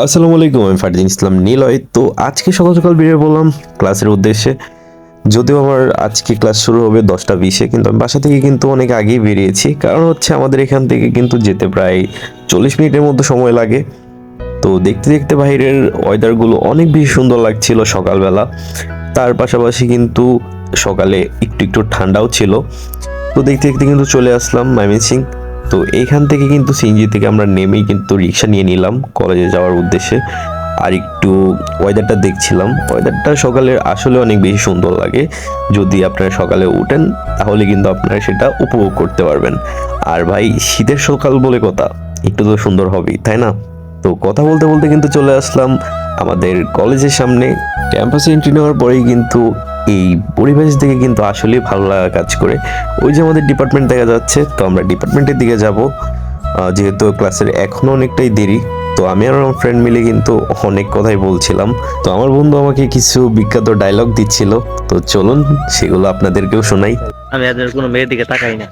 আসসালামু আলাইকুম, আমি ফারদিন ইসলাম নিলয়। তো আজকে সকাল সকাল বেরিয়ে বললাম ক্লাসের উদ্দেশ্যে। যদিও আমার আজকে ক্লাস শুরু হবে 10টা 20-এ, কিন্তু আমি বাসা থেকে কিন্তু অনেক আগেই বেরিয়েছি। কারণ হচ্ছে আমাদের এখান থেকে কিন্তু যেতে প্রায় 40 মিনিটের মতো সময় লাগে। তো দেখতে দেখতে বাইরের ওয়েদারগুলো অনেক বেশি সুন্দর লাগছিল সকালবেলা। তার পাশাপাশি কিন্তু সকালে একটু একটু ঠান্ডাও ছিল। তো দেখতে দেখতে কিন্তু চলে আসলাম ময়মনসিংহ। তো এইখান থেকে কিন্তু সিএনজি থেকে আমরা নেমেই কিন্তু রিক্সা নিয়ে নিলাম কলেজে যাওয়ার উদ্দেশ্যে। আর একটু ওয়েদারটা দেখছিলাম। ওয়েদারটা সকালের আসলে অনেক বেশি সুন্দর লাগে। যদি আপনারা সকালে উঠেন তাহলে কিন্তু আপনারা সেটা উপভোগ করতে পারবেন। আর ভাই, শীতের সকাল বলে কথা, একটু তো সুন্দর হবেই, তাই না? তো কথা বলতে বলতে কিন্তু চলে আসলাম আমাদের কলেজের সামনে। ক্যাম্পাসে এন্ট্রি নেওয়ার পরেই কিন্তু এই পরিবেশ দেখে কিন্তু আসলেই ভালো লাগা কাজ করে। ওই যে আমাদের ডিপার্টমেন্ট দেখা যাচ্ছে, তো আমরা ডিপার্টমেন্টের দিকে যাব। যেহেতু ক্লাসের এখনো অনেকটাই দেরি, তো আমি আর আমার ফ্রেন্ড মিলে কিন্তু অনেক কথাই বলছিলাম। তো আমার বন্ধু আমাকে কিছু বিখ্যাত ডায়লগ দিচ্ছিল, তো চলুন সেগুলো আপনাদেরকেও শোনাই। আমি এদের কোনো মেয়ের দিকে তাকাই না,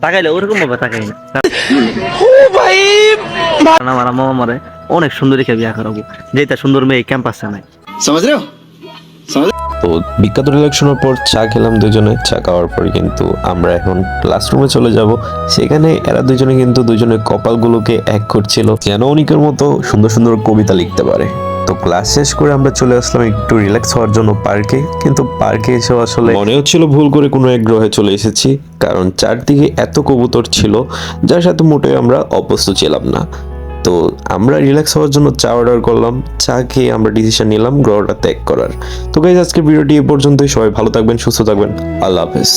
তাকাইলে ওরকম ভাবে তাকাই না। কারণ আমার মামা মারে অনেক সুন্দরী কে বিয়া করাবো, যেটা সুন্দর মেয়ে ক্যাম্পাসে নাই। তো বিখ্যাত ডায়লগ শোনার পর চা খেলাম দুজনে। চা খাওয়ার পর কিন্তু আমরা এখন ক্লাসরুমে চলে যাব। সেখানে এরা দুজনে কিন্তু দুজনের কপালগুলোকে এক করছিল, যেন অনেকের মতো সুন্দর সুন্দর কবিতা লিখতে পারে। তো ক্লাস শেষ করে আমরা চলে আসলাম একটু রিল্যাক্স হওয়ার জন্য পার্কে। কিন্তু পার্কে এসে আসলে মনে হচ্ছিল ভুল করে কোনো এক গ্রহে চলে এসেছি, কারণ চারদিকে এত কবুতর ছিল যার সাথে মোটেই আমরা অভ্যস্ত ছিলাম না। তো আমরা রিল্যাক্স হওয়ার জন্য চা অর্ডার করলাম। চা খেয়ে আমরা ডিসিশন নিলাম গ্রহটা ত্যাগ করার। তো গাইজ, আজকের ভিডিওটি এ পর্যন্তই। সবাই ভালো থাকবেন, সুস্থ থাকবেন। আল্লাহ হাফেজ।